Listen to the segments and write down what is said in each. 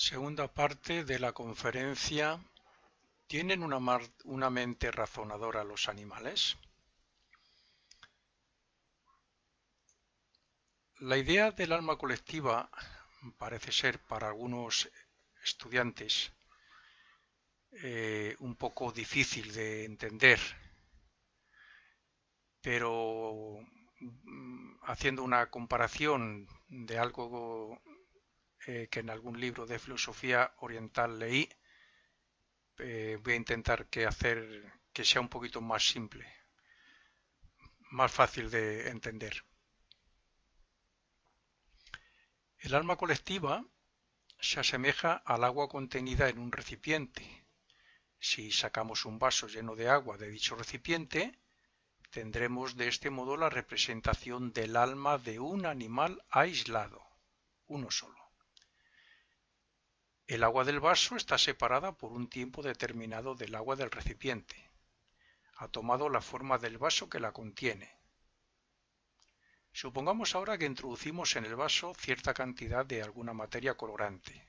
Segunda parte de la conferencia. ¿Tienen una mente razonadora los animales? La idea del alma colectiva parece ser para algunos estudiantes un poco difícil de entender, pero haciendo una comparación de algo que en algún libro de filosofía oriental leí, voy a intentar hacer que sea un poquito más simple, más fácil de entender. El alma colectiva se asemeja al agua contenida en un recipiente. Si sacamos un vaso lleno de agua de dicho recipiente, tendremos de este modo la representación del alma de un animal aislado, uno solo. El agua del vaso está separada por un tiempo determinado del agua del recipiente. Ha tomado la forma del vaso que la contiene. Supongamos ahora que introducimos en el vaso cierta cantidad de alguna materia colorante.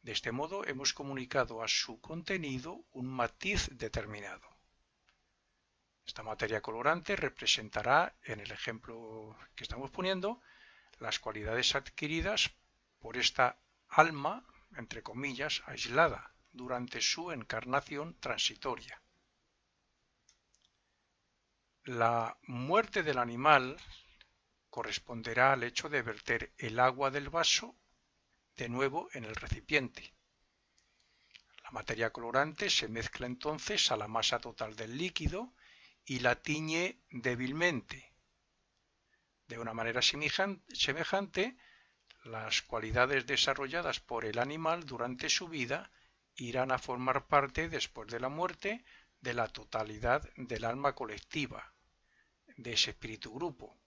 De este modo hemos comunicado a su contenido un matiz determinado. Esta materia colorante representará, en el ejemplo que estamos poniendo, las cualidades adquiridas por esta alma, entre comillas, aislada, durante su encarnación transitoria. La muerte del animal corresponderá al hecho de verter el agua del vaso de nuevo en el recipiente. La materia colorante se mezcla entonces a la masa total del líquido y la tiñe débilmente. De una manera semejante, las cualidades desarrolladas por el animal durante su vida irán a formar parte, después de la muerte, de la totalidad del alma colectiva, de ese espíritu grupo.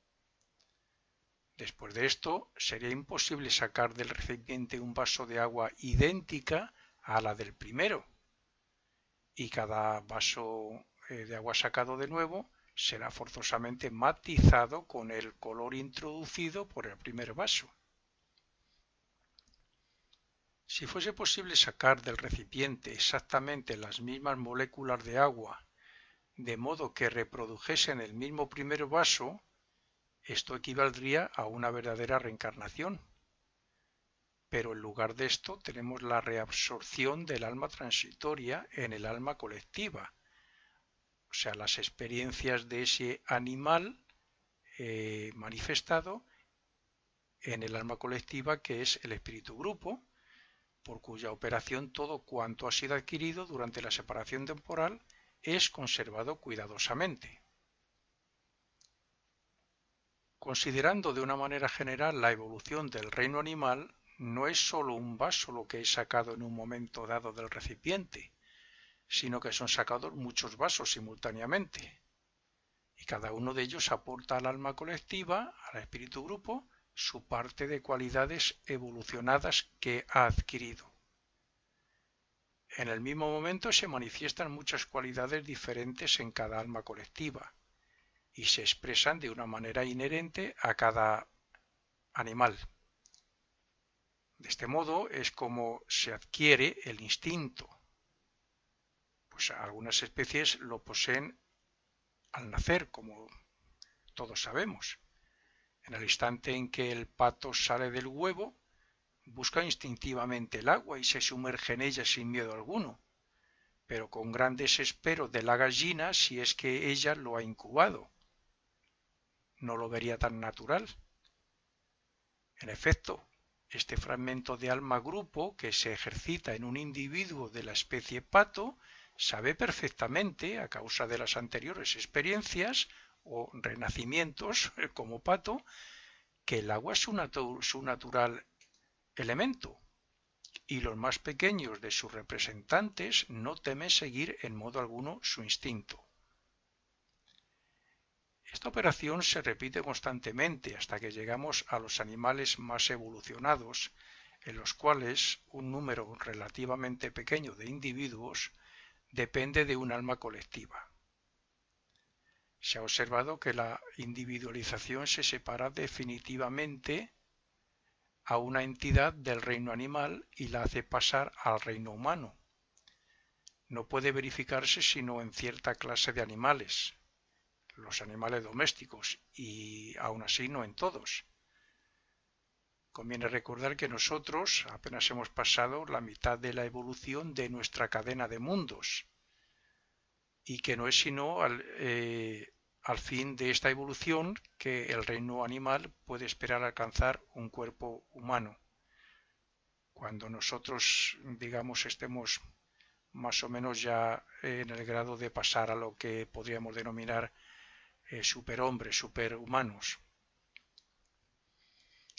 Después de esto, sería imposible sacar del recipiente un vaso de agua idéntica a la del primero, y cada vaso de agua sacado de nuevo será forzosamente matizado con el color introducido por el primer vaso. Si fuese posible sacar del recipiente exactamente las mismas moléculas de agua, de modo que reprodujesen el mismo primer vaso, esto equivaldría a una verdadera reencarnación. Pero en lugar de esto tenemos la reabsorción del alma transitoria en el alma colectiva, o sea, las experiencias de ese animal manifestado en el alma colectiva, que es el espíritu grupo, por cuya operación todo cuanto ha sido adquirido durante la separación temporal es conservado cuidadosamente. Considerando de una manera general la evolución del reino animal, no es sólo un vaso lo que es sacado en un momento dado del recipiente, sino que son sacados muchos vasos simultáneamente, y cada uno de ellos aporta al alma colectiva, al espíritu grupo, su parte de cualidades evolucionadas que ha adquirido. En el mismo momento se manifiestan muchas cualidades diferentes en cada alma colectiva y se expresan de una manera inherente a cada animal. De este modo es como se adquiere el instinto. Pues algunas especies lo poseen al nacer, como todos sabemos. En el instante en que el pato sale del huevo, busca instintivamente el agua y se sumerge en ella sin miedo alguno, pero con gran desespero de la gallina si es que ella lo ha incubado. No lo vería tan natural. En efecto, este fragmento de alma grupo que se ejercita en un individuo de la especie pato sabe perfectamente, a causa de las anteriores experiencias o renacimientos como pato, que el agua es su natural elemento, y los más pequeños de sus representantes no temen seguir en modo alguno su instinto. Esta operación se repite constantemente hasta que llegamos a los animales más evolucionados, en los cuales un número relativamente pequeño de individuos depende de un alma colectiva. Se ha observado que la individualización se separa definitivamente a una entidad del reino animal y la hace pasar al reino humano. No puede verificarse sino en cierta clase de animales, los animales domésticos, y aún así no en todos. Conviene recordar que nosotros apenas hemos pasado la mitad de la evolución de nuestra cadena de mundos, y que no es sino al fin de esta evolución que el reino animal puede esperar alcanzar un cuerpo humano. Cuando nosotros, digamos, estemos más o menos ya en el grado de pasar a lo que podríamos denominar superhombres, superhumanos.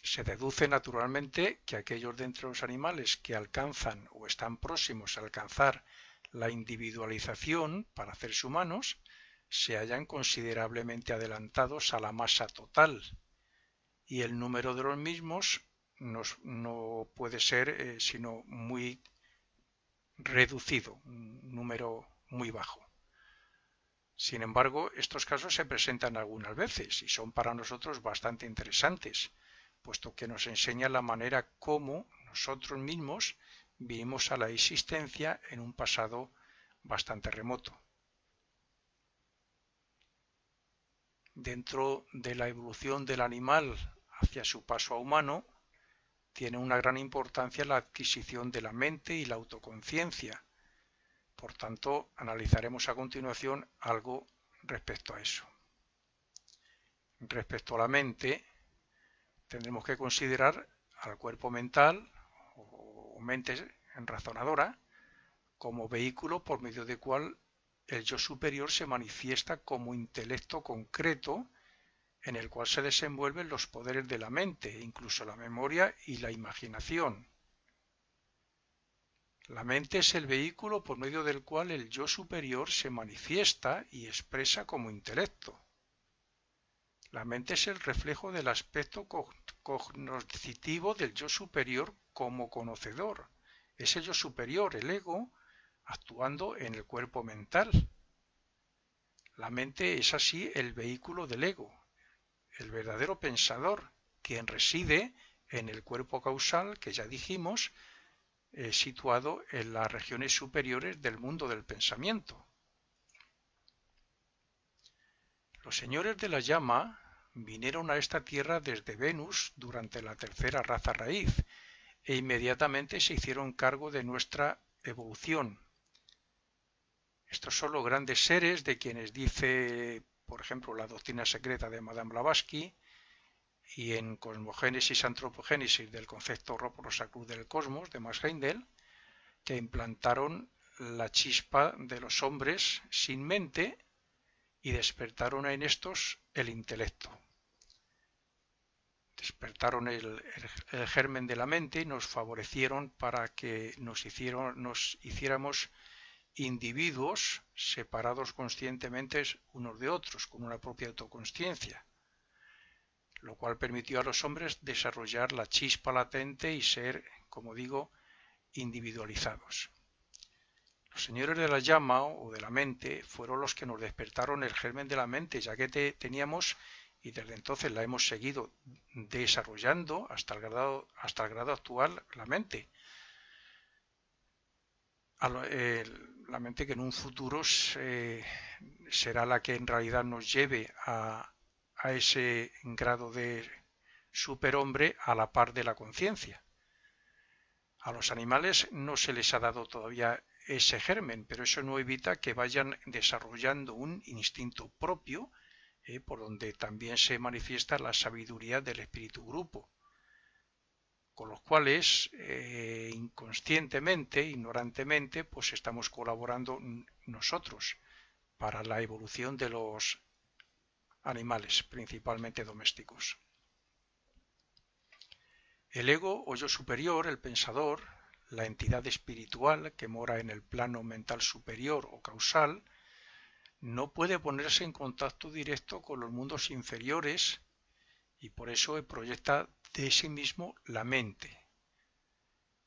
Se deduce naturalmente que aquellos de entre los animales que alcanzan o están próximos a alcanzar la individualización para hacerse humanos se hallan considerablemente adelantados a la masa total, y el número de los mismos no puede ser sino muy reducido, un número muy bajo. Sin embargo, estos casos se presentan algunas veces y son para nosotros bastante interesantes, puesto que nos enseña la manera como nosotros mismos vinimos a la existencia en un pasado bastante remoto. Dentro de la evolución del animal hacia su paso a humano, tiene una gran importancia la adquisición de la mente y la autoconciencia. Por tanto, analizaremos a continuación algo respecto a eso. Respecto a la mente, tendremos que considerar al cuerpo mental o mente razonadora como vehículo por medio del cual el yo superior se manifiesta como intelecto concreto en el cual se desenvuelven los poderes de la mente, incluso la memoria y la imaginación. La mente es el vehículo por medio del cual el yo superior se manifiesta y expresa como intelecto. La mente es el reflejo del aspecto cognoscitivo del yo superior como conocedor. Es el yo superior, el ego, actuando en el cuerpo mental. La mente es así el vehículo del ego, el verdadero pensador, quien reside en el cuerpo causal que ya dijimos, situado en las regiones superiores del mundo del pensamiento. Los señores de la llama vinieron a esta tierra desde Venus durante la tercera raza raíz e inmediatamente se hicieron cargo de nuestra evolución. Estos son los grandes seres de quienes dice, por ejemplo, la doctrina secreta de Madame Blavatsky y en Cosmogénesis Antropogénesis del concepto Rosa Cruz del Cosmos de Max Heindel, que implantaron la chispa de los hombres sin mente y despertaron en estos el intelecto. Despertaron el germen de la mente y nos favorecieron para que nos hiciéramos individuos separados conscientemente unos de otros, con una propia autoconsciencia, lo cual permitió a los hombres desarrollar la chispa latente y ser, como digo, individualizados. Los señores de la llama o de la mente fueron los que nos despertaron el germen de la mente, ya que teníamos, y desde entonces la hemos seguido desarrollando hasta el grado actual, la mente. La mente que en un futuro será la que en realidad nos lleve a ese grado de superhombre a la par de la conciencia. A los animales no se les ha dado todavía ese germen, pero eso no evita que vayan desarrollando un instinto propio, por donde también se manifiesta la sabiduría del espíritu grupo, con los cuales inconscientemente, ignorantemente, pues estamos colaborando nosotros para la evolución de los animales, principalmente domésticos. El ego o yo superior, el pensador, la entidad espiritual que mora en el plano mental superior o causal, no puede ponerse en contacto directo con los mundos inferiores y por eso proyecta de sí mismo la mente.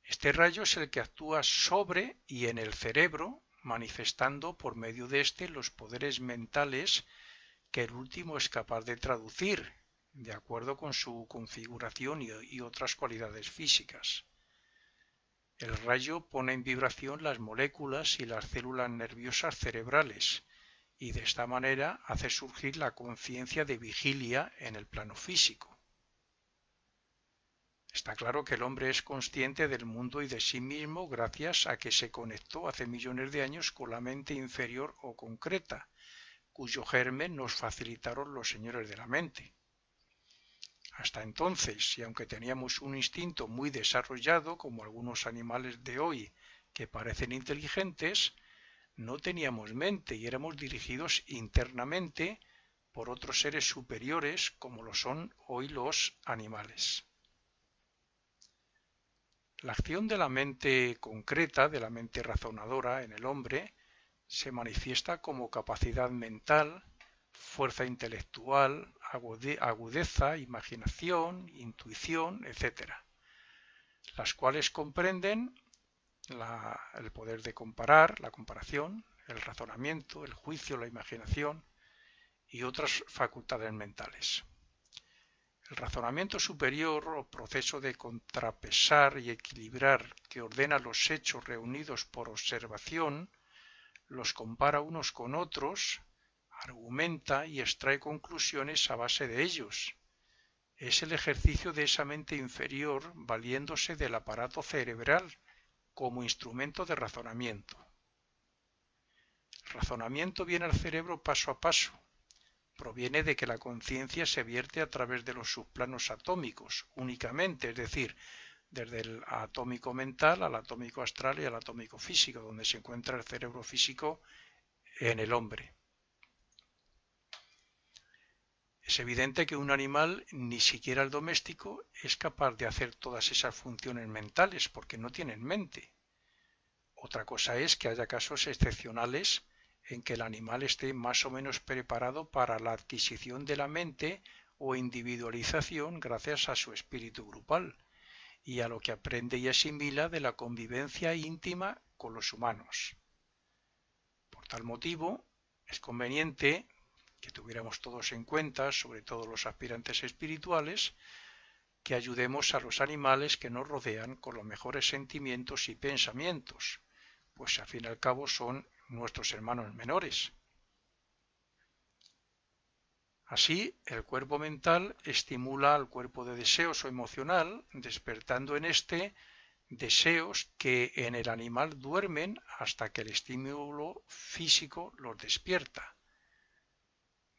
Este rayo es el que actúa sobre y en el cerebro, manifestando por medio de éste los poderes mentales que el último es capaz de traducir, de acuerdo con su configuración y otras cualidades físicas. El rayo pone en vibración las moléculas y las células nerviosas cerebrales y de esta manera hace surgir la conciencia de vigilia en el plano físico. Está claro que el hombre es consciente del mundo y de sí mismo gracias a que se conectó hace millones de años con la mente inferior o concreta, cuyo germen nos facilitaron los señores de la mente. Hasta entonces, y aunque teníamos un instinto muy desarrollado, como algunos animales de hoy que parecen inteligentes, no teníamos mente y éramos dirigidos internamente por otros seres superiores como lo son hoy los animales. La acción de la mente concreta, de la mente razonadora en el hombre, se manifiesta como capacidad mental, fuerza intelectual, agudeza, imaginación, intuición, etc., las cuales comprenden el poder de comparar, la comparación, el razonamiento, el juicio, la imaginación y otras facultades mentales. El razonamiento superior o proceso de contrapesar y equilibrar que ordena los hechos reunidos por observación, los compara unos con otros, argumenta y extrae conclusiones a base de ellos. Es el ejercicio de esa mente inferior valiéndose del aparato cerebral como instrumento de razonamiento. El razonamiento viene al cerebro paso a paso. Proviene de que la conciencia se vierte a través de los subplanos atómicos únicamente, es decir, desde el atómico mental al atómico astral y al atómico físico, donde se encuentra el cerebro físico en el hombre. Es evidente que un animal, ni siquiera el doméstico, es capaz de hacer todas esas funciones mentales porque no tienen mente. Otra cosa es que haya casos excepcionales en que el animal esté más o menos preparado para la adquisición de la mente o individualización gracias a su espíritu grupal y a lo que aprende y asimila de la convivencia íntima con los humanos. Por tal motivo, es conveniente que tuviéramos todos en cuenta, sobre todo los aspirantes espirituales, que ayudemos a los animales que nos rodean con los mejores sentimientos y pensamientos, pues al fin y al cabo son nuestros hermanos menores. Así, el cuerpo mental estimula al cuerpo de deseos o emocional, despertando en éste deseos que en el animal duermen hasta que el estímulo físico los despierta.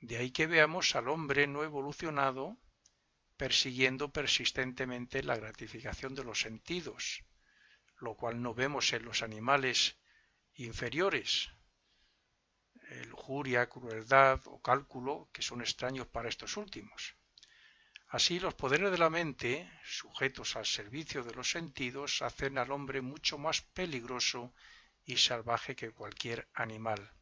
De ahí que veamos al hombre no evolucionado persiguiendo persistentemente la gratificación de los sentidos, lo cual no vemos en los animales inferiores, lujuria, crueldad o cálculo, que son extraños para estos últimos. Así, los poderes de la mente, sujetos al servicio de los sentidos, hacen al hombre mucho más peligroso y salvaje que cualquier animal.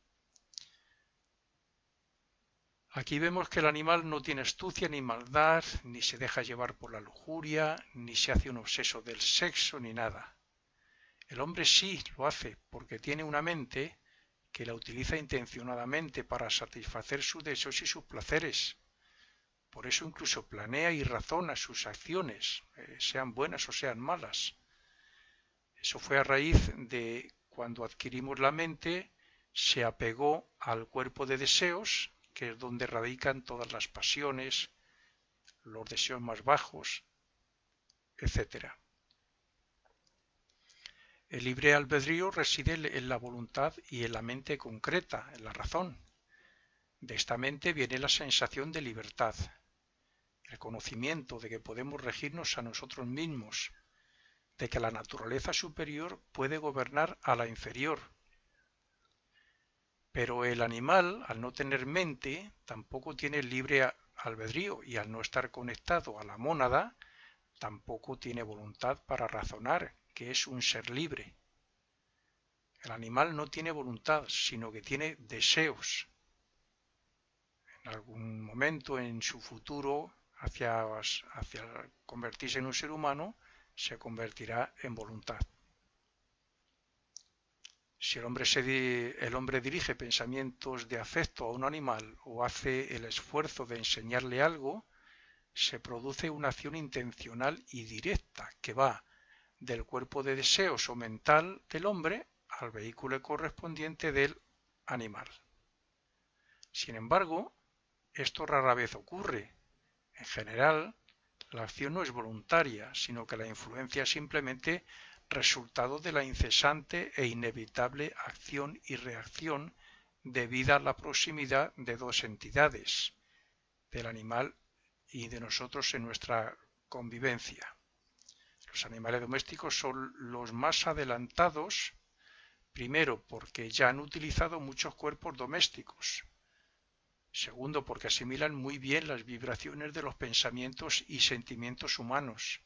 Aquí vemos que el animal no tiene astucia ni maldad, ni se deja llevar por la lujuria, ni se hace un obseso del sexo, ni nada. El hombre sí lo hace porque tiene una mente que la utiliza intencionadamente para satisfacer sus deseos y sus placeres. Por eso incluso planea y razona sus acciones, sean buenas o sean malas. Eso fue a raíz de cuando adquirimos la mente, se apegó al cuerpo de deseos, que es donde radican todas las pasiones, los deseos más bajos, etc. El libre albedrío reside en la voluntad y en la mente concreta, en la razón. De esta mente viene la sensación de libertad, el conocimiento de que podemos regirnos a nosotros mismos, de que la naturaleza superior puede gobernar a la inferior. Pero el animal, al no tener mente, tampoco tiene libre albedrío y al no estar conectado a la mónada, tampoco tiene voluntad para razonar, que es un ser libre. El animal no tiene voluntad, sino que tiene deseos. En algún momento en su futuro, hacia convertirse en un ser humano, se convertirá en voluntad. Si el hombre dirige pensamientos de afecto a un animal o hace el esfuerzo de enseñarle algo, se produce una acción intencional y directa que va del cuerpo de deseos o mental del hombre al vehículo correspondiente del animal. Sin embargo, esto rara vez ocurre. En general, la acción no es voluntaria, sino que la influencia es simplemente resultado de la incesante e inevitable acción y reacción debida a la proximidad de dos entidades, del animal y de nosotros en nuestra convivencia. Los animales domésticos son los más adelantados, primero porque ya han utilizado muchos cuerpos domésticos, segundo porque asimilan muy bien las vibraciones de los pensamientos y sentimientos humanos,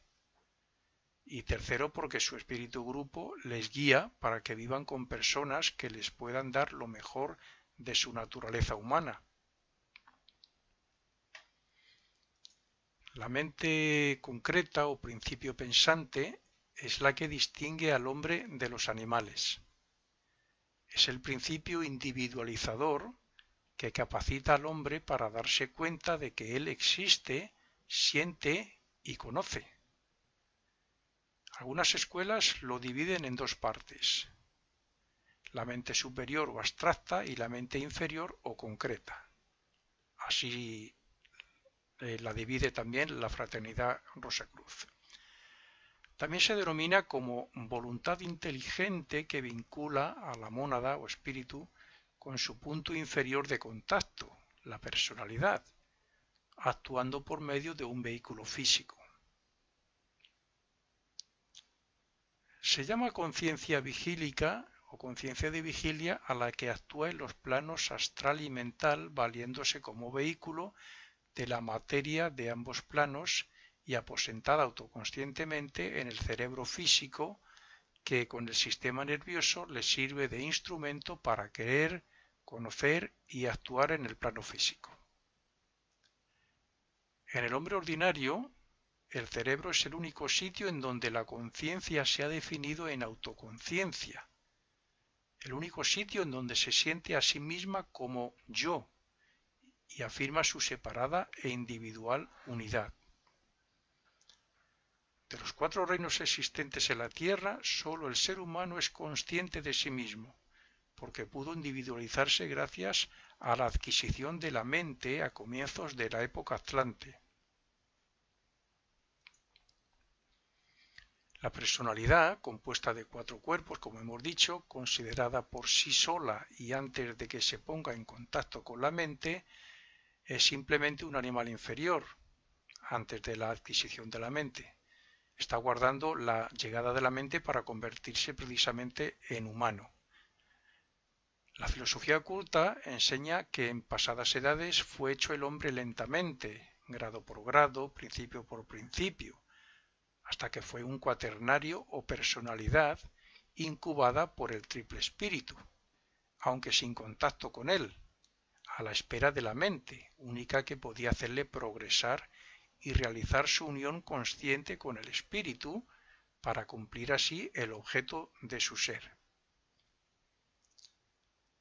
y tercero porque su espíritu grupo les guía para que vivan con personas que les puedan dar lo mejor de su naturaleza humana. La mente concreta o principio pensante es la que distingue al hombre de los animales. Es el principio individualizador que capacita al hombre para darse cuenta de que él existe, siente y conoce. Algunas escuelas lo dividen en dos partes: la mente superior o abstracta y la mente inferior o concreta. Así la divide también la Fraternidad Rosacruz. También se denomina como voluntad inteligente que vincula a la mónada o espíritu con su punto inferior de contacto, la personalidad, actuando por medio de un vehículo físico. Se llama conciencia vigílica o conciencia de vigilia a la que actúa en los planos astral y mental, valiéndose como vehículo de la materia de ambos planos y aposentada autoconscientemente en el cerebro físico, que con el sistema nervioso le sirve de instrumento para creer, conocer y actuar en el plano físico. En el hombre ordinario, el cerebro es el único sitio en donde la conciencia se ha definido en autoconciencia, el único sitio en donde se siente a sí misma como yo y afirma su separada e individual unidad. De los cuatro reinos existentes en la Tierra, sólo el ser humano es consciente de sí mismo, porque pudo individualizarse gracias a la adquisición de la mente a comienzos de la época Atlante. La personalidad, compuesta de cuatro cuerpos, como hemos dicho, considerada por sí sola y antes de que se ponga en contacto con la mente, es simplemente un animal inferior, antes de la adquisición de la mente. Está guardando la llegada de la mente para convertirse precisamente en humano. La filosofía oculta enseña que en pasadas edades fue hecho el hombre lentamente, grado por grado, principio por principio, hasta que fue un cuaternario o personalidad incubada por el triple espíritu, aunque sin contacto con él, a la espera de la mente, única que podía hacerle progresar y realizar su unión consciente con el espíritu para cumplir así el objeto de su ser.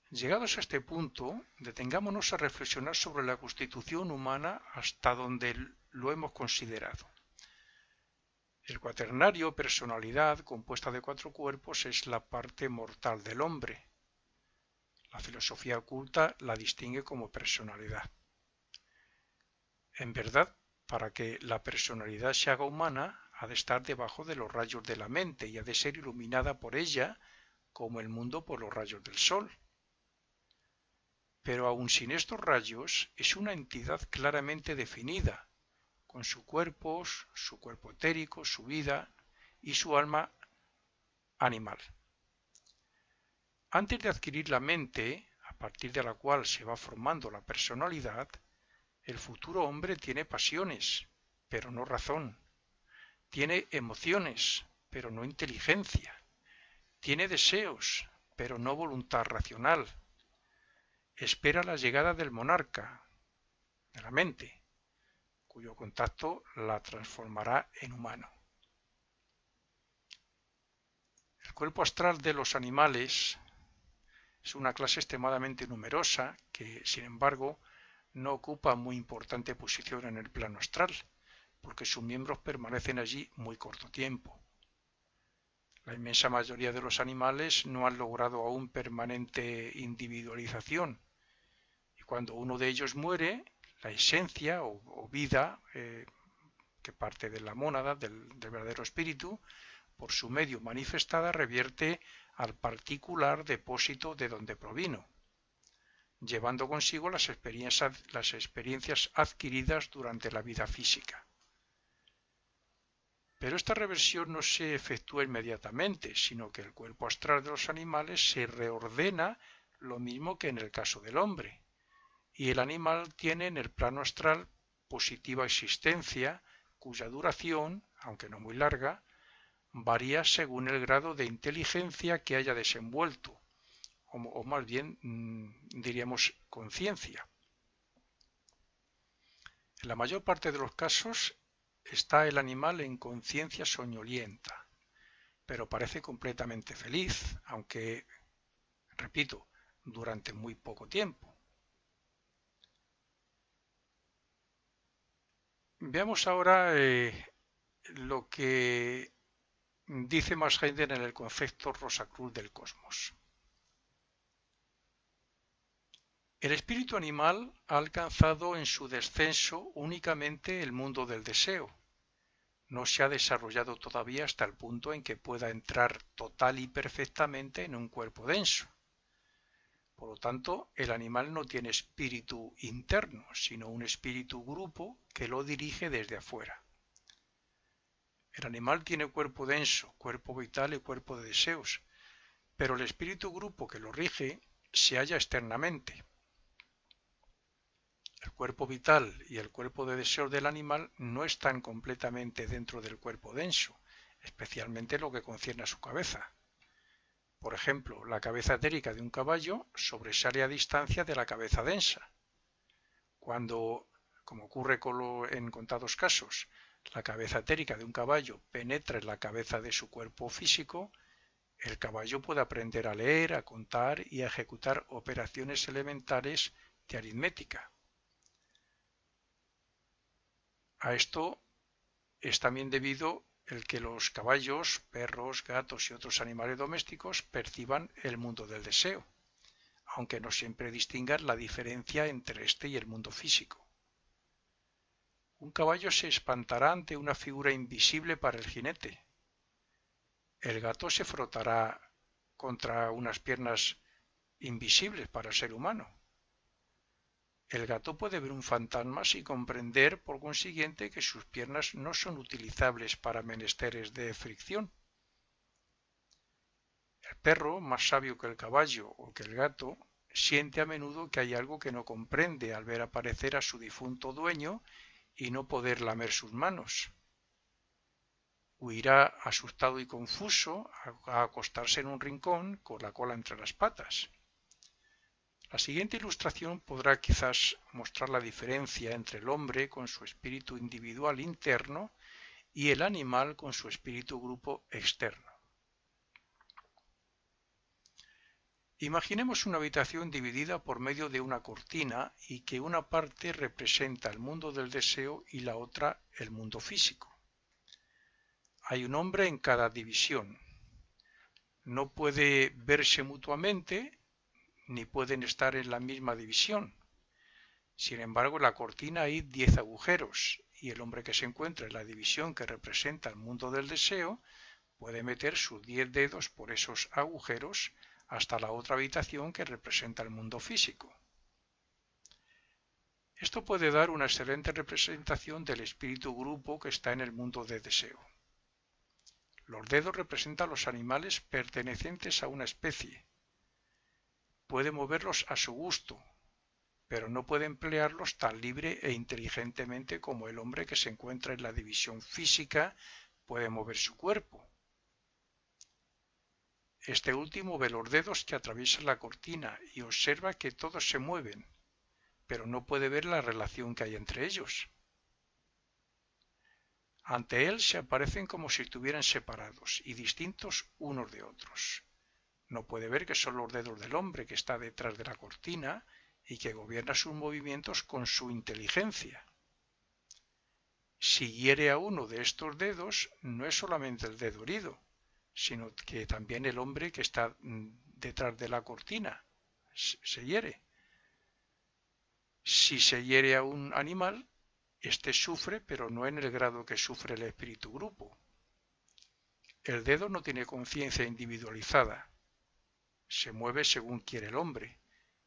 Llegados a este punto, detengámonos a reflexionar sobre la constitución humana hasta donde lo hemos considerado. El cuaternario, personalidad, compuesta de cuatro cuerpos, es la parte mortal del hombre. La filosofía oculta la distingue como personalidad. En verdad, para que la personalidad se haga humana, ha de estar debajo de los rayos de la mente y ha de ser iluminada por ella, como el mundo por los rayos del sol. Pero aun sin estos rayos, es una entidad claramente definida, con su cuerpo etérico, su vida y su alma animal. Antes de adquirir la mente, a partir de la cual se va formando la personalidad, el futuro hombre tiene pasiones, pero no razón. Tiene emociones, pero no inteligencia. Tiene deseos, pero no voluntad racional. Espera la llegada del monarca, de la mente, cuyo contacto la transformará en humano. El cuerpo astral de los animales es una clase extremadamente numerosa que, sin embargo, no ocupa muy importante posición en el plano astral, porque sus miembros permanecen allí muy corto tiempo. La inmensa mayoría de los animales no han logrado aún permanente individualización, y cuando uno de ellos muere, la esencia o vida que parte de la mónada, del verdadero espíritu, por su medio manifestada revierte al particular depósito de donde provino, llevando consigo las experiencias adquiridas durante la vida física. Pero esta reversión no se efectúa inmediatamente, sino que el cuerpo astral de los animales se reordena lo mismo que en el caso del hombre, y el animal tiene en el plano astral positiva existencia, cuya duración, aunque no muy larga, varía según el grado de inteligencia que haya desenvuelto, o más bien diríamos conciencia. En la mayor parte de los casos está el animal en conciencia soñolienta, pero parece completamente feliz, aunque, repito, durante muy poco tiempo. Veamos ahora lo que dice Max Heidegger en el concepto Rosacruz del cosmos. El espíritu animal ha alcanzado en su descenso únicamente el mundo del deseo. No se ha desarrollado todavía hasta el punto en que pueda entrar total y perfectamente en un cuerpo denso. Por lo tanto, el animal no tiene espíritu interno, sino un espíritu grupo que lo dirige desde afuera. El animal tiene cuerpo denso, cuerpo vital y cuerpo de deseos, pero el espíritu grupo que lo rige se halla externamente. El cuerpo vital y el cuerpo de deseos del animal no están completamente dentro del cuerpo denso, especialmente lo que concierne a su cabeza. Por ejemplo, la cabeza etérica de un caballo sobresale a distancia de la cabeza densa. Cuando, como ocurre en contados casos, la cabeza etérica de un caballo penetra en la cabeza de su cuerpo físico, el caballo puede aprender a leer, a contar y a ejecutar operaciones elementales de aritmética. A esto es también debido el que los caballos, perros, gatos y otros animales domésticos perciban el mundo del deseo, aunque no siempre distingan la diferencia entre este y el mundo físico. Un caballo se espantará ante una figura invisible para el jinete. El gato se frotará contra unas piernas invisibles para el ser humano. El gato puede ver un fantasma sin comprender, por consiguiente, que sus piernas no son utilizables para menesteres de fricción. El perro, más sabio que el caballo o que el gato, siente a menudo que hay algo que no comprende al ver aparecer a su difunto dueño y no poder lamer sus manos. Huirá asustado y confuso a acostarse en un rincón con la cola entre las patas. La siguiente ilustración podrá quizás mostrar la diferencia entre el hombre con su espíritu individual interno y el animal con su espíritu grupo externo. Imaginemos una habitación dividida por medio de una cortina y que una parte representa el mundo del deseo y la otra el mundo físico. Hay un hombre en cada división. No puede verse mutuamente ni pueden estar en la misma división. Sin embargo, en la cortina hay 10 agujeros y el hombre que se encuentra en la división que representa el mundo del deseo puede meter sus 10 dedos por esos agujeros hasta la otra habitación que representa el mundo físico. Esto puede dar una excelente representación del espíritu grupo que está en el mundo de deseo. Los dedos representan los animales pertenecientes a una especie. Puede moverlos a su gusto, pero no puede emplearlos tan libre e inteligentemente como el hombre que se encuentra en la división física puede mover su cuerpo. Este último ve los dedos que atraviesan la cortina y observa que todos se mueven, pero no puede ver la relación que hay entre ellos. Ante él se aparecen como si estuvieran separados y distintos unos de otros. No puede ver que son los dedos del hombre que está detrás de la cortina y que gobierna sus movimientos con su inteligencia. Si hiere a uno de estos dedos, no es solamente el dedo herido, sino que también el hombre que está detrás de la cortina se hiere. Si se hiere a un animal, éste sufre, pero no en el grado que sufre el espíritu grupo. El dedo no tiene conciencia individualizada, se mueve según quiere el hombre,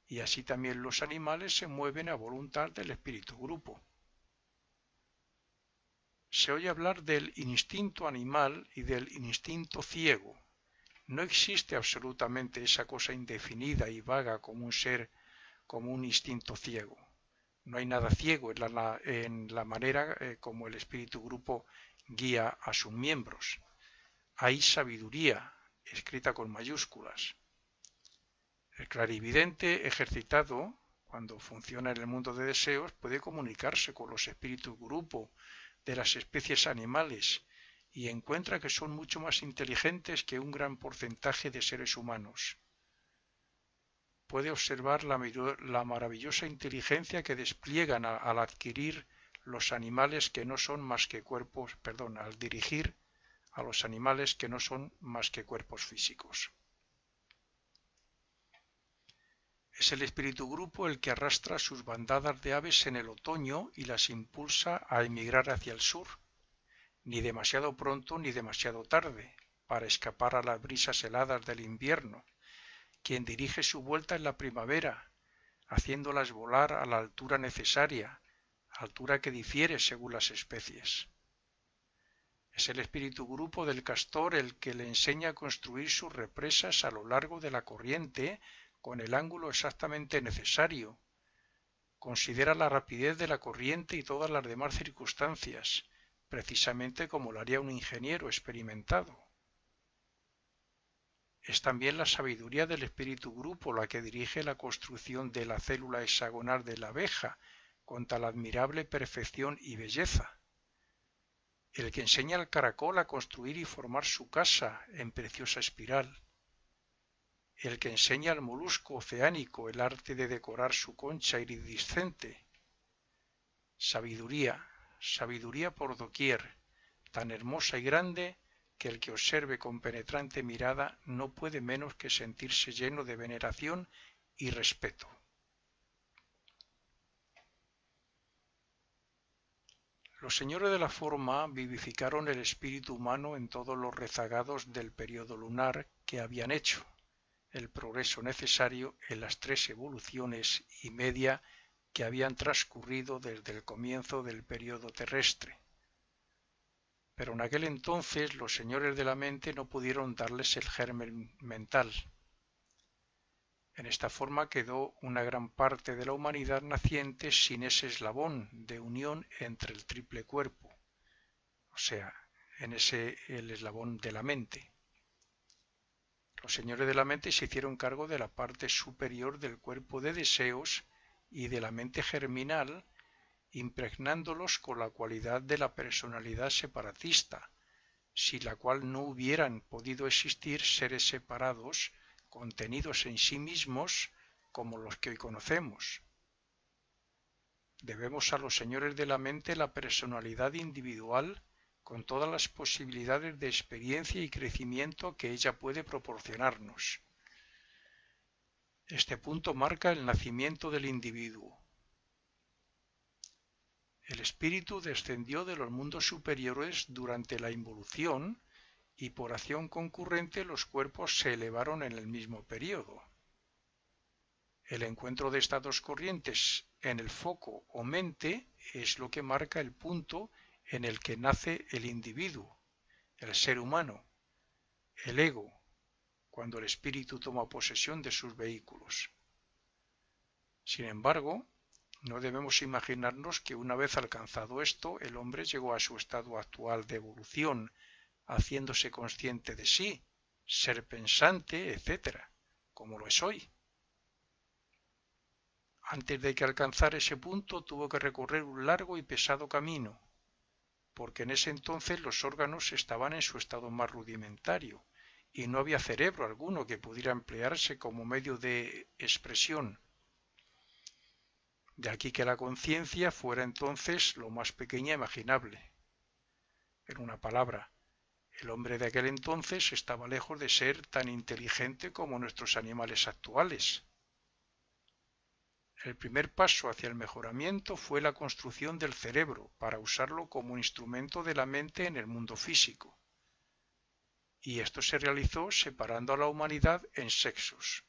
y así también los animales se mueven a voluntad del espíritu grupo. Se oye hablar del instinto animal y del instinto ciego. No existe absolutamente esa cosa indefinida y vaga como un ser, como un instinto ciego. No hay nada ciego en la manera como el espíritu grupo guía a sus miembros. Hay sabiduría, escrita con mayúsculas. El clarividente ejercitado, cuando funciona en el mundo de deseos, puede comunicarse con los espíritus grupo de las especies animales y encuentra que son mucho más inteligentes que un gran porcentaje de seres humanos. Puede observar la maravillosa inteligencia que despliegan al adquirir los animales que no son más que cuerpos, al dirigir a los animales que no son más que cuerpos físicos. Es el espíritu grupo el que arrastra sus bandadas de aves en el otoño y las impulsa a emigrar hacia el sur, ni demasiado pronto ni demasiado tarde, para escapar a las brisas heladas del invierno, quien dirige su vuelta en la primavera, haciéndolas volar a la altura necesaria, altura que difiere según las especies. Es el espíritu grupo del castor el que le enseña a construir sus represas a lo largo de la corriente con el ángulo exactamente necesario. Considera la rapidez de la corriente y todas las demás circunstancias, precisamente como lo haría un ingeniero experimentado. Es también la sabiduría del espíritu grupo la que dirige la construcción de la célula hexagonal de la abeja con tal admirable perfección y belleza. El que enseña al caracol a construir y formar su casa en preciosa espiral. El que enseña al molusco oceánico el arte de decorar su concha iridiscente. Sabiduría, sabiduría por doquier, tan hermosa y grande que el que observe con penetrante mirada no puede menos que sentirse lleno de veneración y respeto. Los señores de la forma vivificaron el espíritu humano en todos los rezagados del período lunar que habían hecho el progreso necesario en las 3 evoluciones y media que habían transcurrido desde el comienzo del período terrestre. Pero en aquel entonces los señores de la mente no pudieron darles el germen mental. En esta forma quedó una gran parte de la humanidad naciente sin ese eslabón de unión entre el triple cuerpo, o sea, el eslabón de la mente. Los señores de la mente se hicieron cargo de la parte superior del cuerpo de deseos y de la mente germinal, impregnándolos con la cualidad de la personalidad separatista, sin la cual no hubieran podido existir seres separados, contenidos en sí mismos, como los que hoy conocemos. Debemos a los señores de la mente la personalidad individual con todas las posibilidades de experiencia y crecimiento que ella puede proporcionarnos. Este punto marca el nacimiento del individuo. El espíritu descendió de los mundos superiores durante la involución y por acción concurrente los cuerpos se elevaron en el mismo período. El encuentro de estas dos corrientes en el foco o mente es lo que marca el punto en el que nace el individuo, el ser humano, el ego, cuando el espíritu toma posesión de sus vehículos. Sin embargo, no debemos imaginarnos que una vez alcanzado esto, el hombre llegó a su estado actual de evolución, haciéndose consciente de sí, ser pensante, etc., como lo es hoy. Antes de que alcanzara ese punto tuvo que recorrer un largo y pesado camino, porque en ese entonces los órganos estaban en su estado más rudimentario y no había cerebro alguno que pudiera emplearse como medio de expresión. De aquí que la conciencia fuera entonces lo más pequeña imaginable. En una palabra, el hombre de aquel entonces estaba lejos de ser tan inteligente como nuestros animales actuales. El primer paso hacia el mejoramiento fue la construcción del cerebro para usarlo como instrumento de la mente en el mundo físico. Y esto se realizó separando a la humanidad en sexos.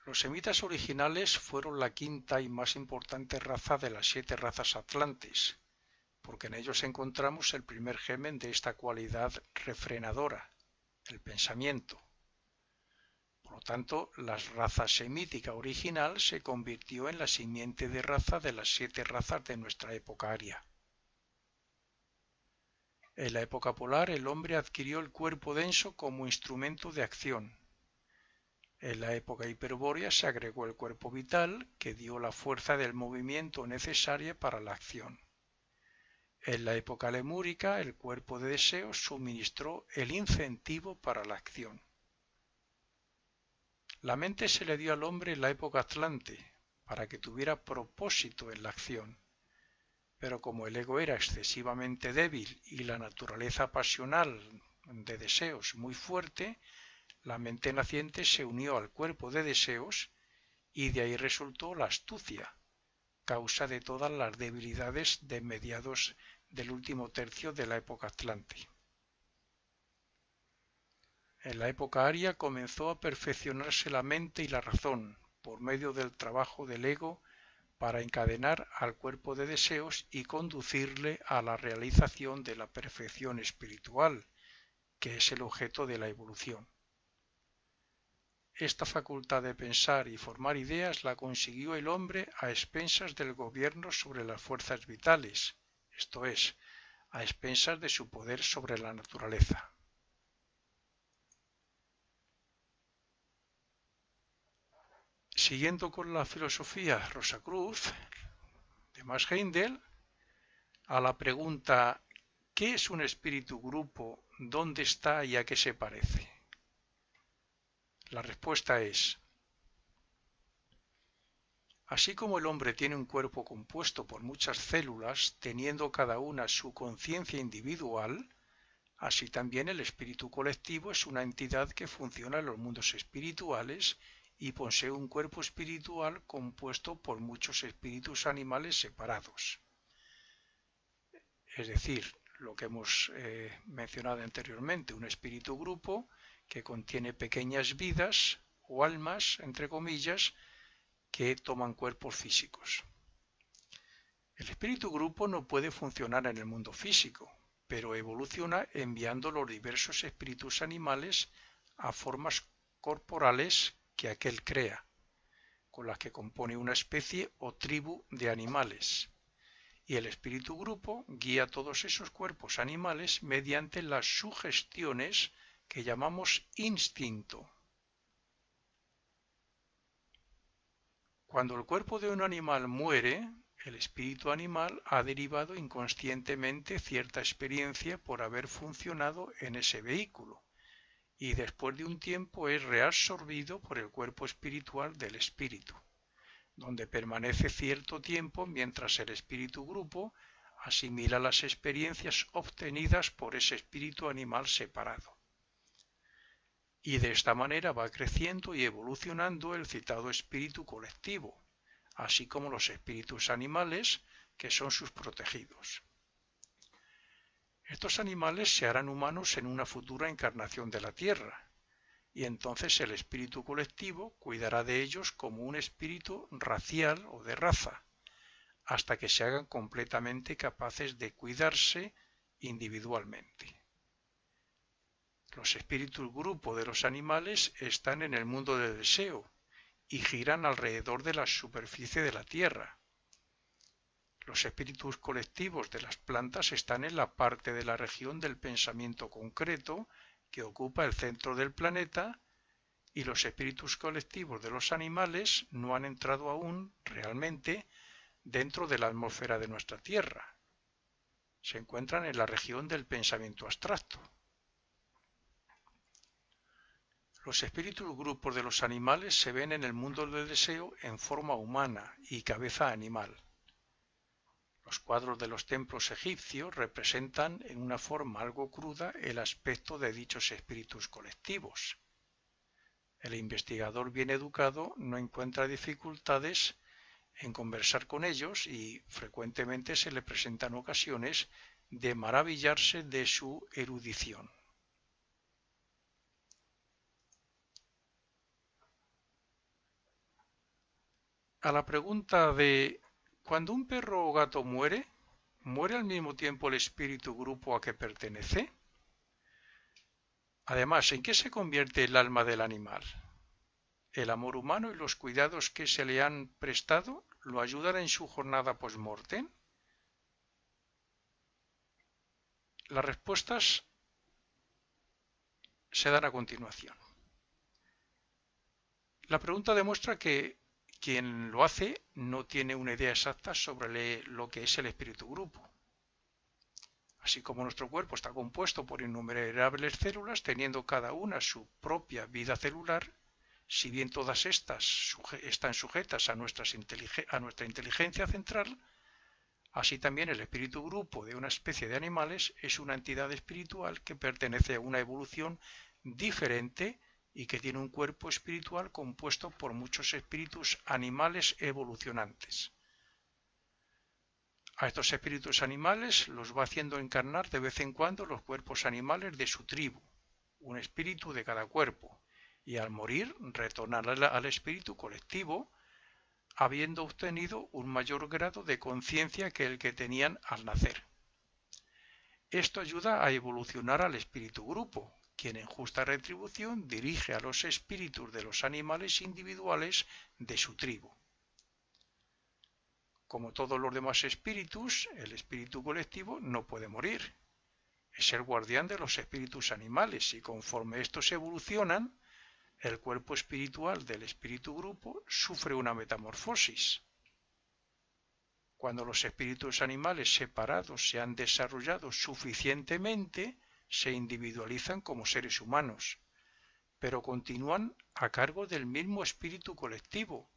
Los semitas originales fueron la quinta y más importante raza de las 7 razas atlantes, porque en ellos encontramos el primer germen de esta cualidad refrenadora, el pensamiento. Por lo tanto, la raza semítica original se convirtió en la simiente de raza de las 7 razas de nuestra época aria. En la época polar, el hombre adquirió el cuerpo denso como instrumento de acción. En la época hiperbórea se agregó el cuerpo vital, que dio la fuerza del movimiento necesaria para la acción. En la época lemúrica, el cuerpo de deseos suministró el incentivo para la acción. La mente se le dio al hombre en la época atlante, para que tuviera propósito en la acción. Pero como el ego era excesivamente débil y la naturaleza pasional de deseos muy fuerte, la mente naciente se unió al cuerpo de deseos y de ahí resultó la astucia, causa de todas las debilidades de mediados del último tercio de la época atlante. En la época aria comenzó a perfeccionarse la mente y la razón por medio del trabajo del ego para encadenar al cuerpo de deseos y conducirle a la realización de la perfección espiritual, que es el objeto de la evolución. Esta facultad de pensar y formar ideas la consiguió el hombre a expensas del gobierno sobre las fuerzas vitales, esto es, a expensas de su poder sobre la naturaleza. Siguiendo con la filosofía Rosacruz de Max Heindel, a la pregunta ¿qué es un espíritu grupo? ¿Dónde está y a qué se parece? La respuesta es: así como el hombre tiene un cuerpo compuesto por muchas células, teniendo cada una su conciencia individual, así también el espíritu colectivo es una entidad que funciona en los mundos espirituales y posee un cuerpo espiritual compuesto por muchos espíritus animales separados. Es decir, lo que hemos mencionado anteriormente, un espíritu grupo que contiene pequeñas vidas o almas, entre comillas, que toman cuerpos físicos. El espíritu grupo no puede funcionar en el mundo físico, pero evoluciona enviando los diversos espíritus animales a formas corporales que aquel crea, con las que compone una especie o tribu de animales. Y el espíritu grupo guía todos esos cuerpos animales mediante las sugestiones que llamamos instinto. Cuando el cuerpo de un animal muere, el espíritu animal ha derivado inconscientemente cierta experiencia por haber funcionado en ese vehículo, y después de un tiempo es reabsorbido por el cuerpo espiritual del espíritu, donde permanece cierto tiempo mientras el espíritu grupo asimila las experiencias obtenidas por ese espíritu animal separado. Y de esta manera va creciendo y evolucionando el citado espíritu colectivo, así como los espíritus animales que son sus protegidos. Estos animales se harán humanos en una futura encarnación de la Tierra, y entonces el espíritu colectivo cuidará de ellos como un espíritu racial o de raza, hasta que se hagan completamente capaces de cuidarse individualmente. Los espíritus grupo de los animales están en el mundo del deseo y giran alrededor de la superficie de la Tierra. Los espíritus colectivos de las plantas están en la parte de la región del pensamiento concreto que ocupa el centro del planeta, y los espíritus colectivos de los animales no han entrado aún realmente dentro de la atmósfera de nuestra Tierra. Se encuentran en la región del pensamiento abstracto. Los espíritus grupos de los animales se ven en el mundo del deseo en forma humana y cabeza animal. Los cuadros de los templos egipcios representan en una forma algo cruda el aspecto de dichos espíritus colectivos. El investigador bien educado no encuentra dificultades en conversar con ellos y frecuentemente se le presentan ocasiones de maravillarse de su erudición. A la pregunta de ¿cuando un perro o gato muere, muere al mismo tiempo el espíritu grupo a que pertenece? Además, ¿en qué se convierte el alma del animal? ¿El amor humano y los cuidados que se le han prestado lo ayudan en su jornada post-mortem? Las respuestas se dan a continuación. La pregunta demuestra que quien lo hace no tiene una idea exacta sobre lo que es el espíritu grupo. Así como nuestro cuerpo está compuesto por innumerables células, teniendo cada una su propia vida celular, si bien todas estas están sujetas a nuestra inteligencia central, así también el espíritu grupo de una especie de animales es una entidad espiritual que pertenece a una evolución diferente y que tiene un cuerpo espiritual compuesto por muchos espíritus animales evolucionantes. A estos espíritus animales los va haciendo encarnar de vez en cuando los cuerpos animales de su tribu, un espíritu de cada cuerpo, y al morir retornar al espíritu colectivo, habiendo obtenido un mayor grado de conciencia que el que tenían al nacer. Esto ayuda a evolucionar al espíritu grupo, quien en justa retribución dirige a los espíritus de los animales individuales de su tribu. Como todos los demás espíritus, el espíritu colectivo no puede morir. Es el guardián de los espíritus animales y conforme estos evolucionan, el cuerpo espiritual del espíritu grupo sufre una metamorfosis. Cuando los espíritus animales separados se han desarrollado suficientemente, se individualizan como seres humanos, pero continúan a cargo del mismo espíritu colectivo,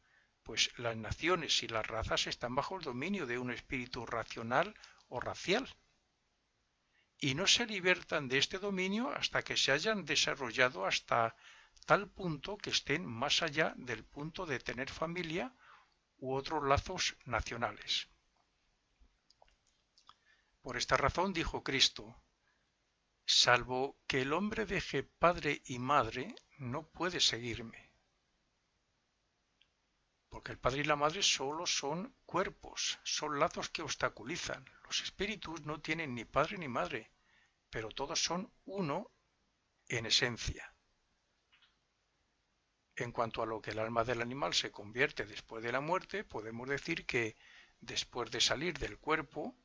pues las naciones y las razas están bajo el dominio de un espíritu racional o racial, y no se libertan de este dominio hasta que se hayan desarrollado hasta tal punto que estén más allá del punto de tener familia u otros lazos nacionales. Por esta razón dijo Cristo: salvo que el hombre deje padre y madre, no puede seguirme. Porque el padre y la madre solo son cuerpos, son lazos que obstaculizan. Los espíritus no tienen ni padre ni madre, pero todos son uno en esencia. En cuanto a lo que el alma del animal se convierte después de la muerte, podemos decir que, después de salir del cuerpo,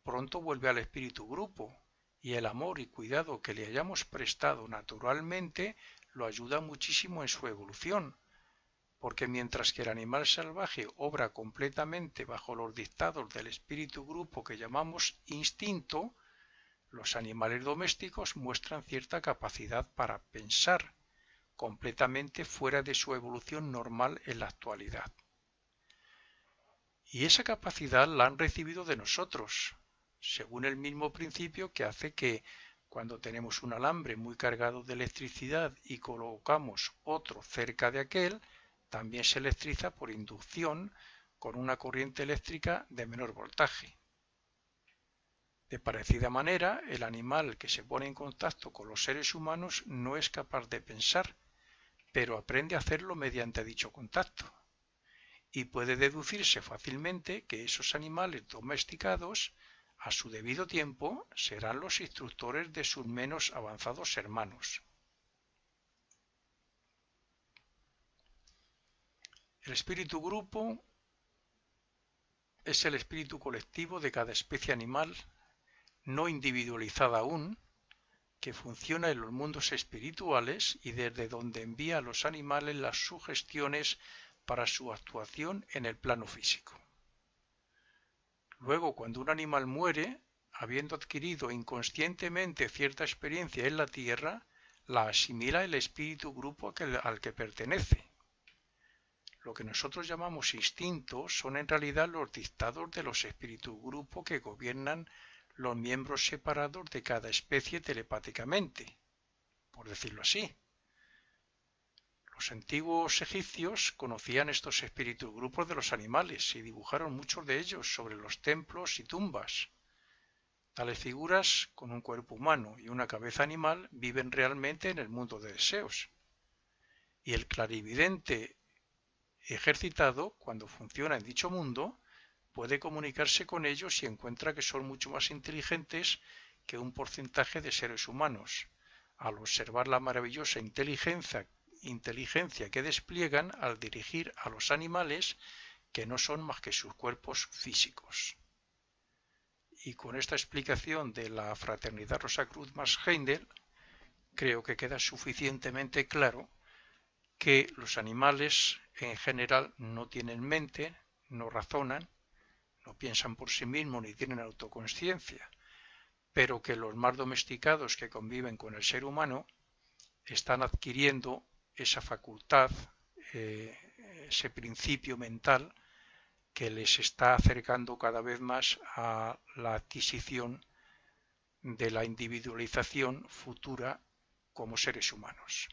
pronto vuelve al espíritu grupo, y el amor y cuidado que le hayamos prestado naturalmente lo ayuda muchísimo en su evolución, porque mientras que el animal salvaje obra completamente bajo los dictados del espíritu grupo que llamamos instinto, los animales domésticos muestran cierta capacidad para pensar, completamente fuera de su evolución normal en la actualidad. Y esa capacidad la han recibido de nosotros, según el mismo principio que hace que cuando tenemos un alambre muy cargado de electricidad y colocamos otro cerca de aquel, también se electriza por inducción con una corriente eléctrica de menor voltaje. De parecida manera, el animal que se pone en contacto con los seres humanos no es capaz de pensar, pero aprende a hacerlo mediante dicho contacto. Y puede deducirse fácilmente que esos animales domesticados, a su debido tiempo, serán los instructores de sus menos avanzados hermanos. El espíritu grupo es el espíritu colectivo de cada especie animal, no individualizada aún, que funciona en los mundos espirituales y desde donde envía a los animales las sugestiones para su actuación en el plano físico. Luego, cuando un animal muere, habiendo adquirido inconscientemente cierta experiencia en la tierra, la asimila el espíritu grupo al que pertenece. Lo que nosotros llamamos instintos son en realidad los dictados de los espíritus grupo que gobiernan los miembros separados de cada especie telepáticamente, por decirlo así. Los antiguos egipcios conocían estos espíritus grupos de los animales y dibujaron muchos de ellos sobre los templos y tumbas. Tales figuras, con un cuerpo humano y una cabeza animal, viven realmente en el mundo de deseos. Y el clarividente ejercitado, cuando funciona en dicho mundo, puede comunicarse con ellos y encuentra que son mucho más inteligentes que un porcentaje de seres humanos, al observar la maravillosa inteligencia que despliegan al dirigir a los animales que no son más que sus cuerpos físicos. Y con esta explicación de la fraternidad Rosacruz-Heindel, creo que queda suficientemente claro que los animales en general no tienen mente, no razonan, no piensan por sí mismos ni tienen autoconsciencia, pero que los más domesticados que conviven con el ser humano están adquiriendo esa facultad, ese principio mental que les está acercando cada vez más a la adquisición de la individualización futura como seres humanos.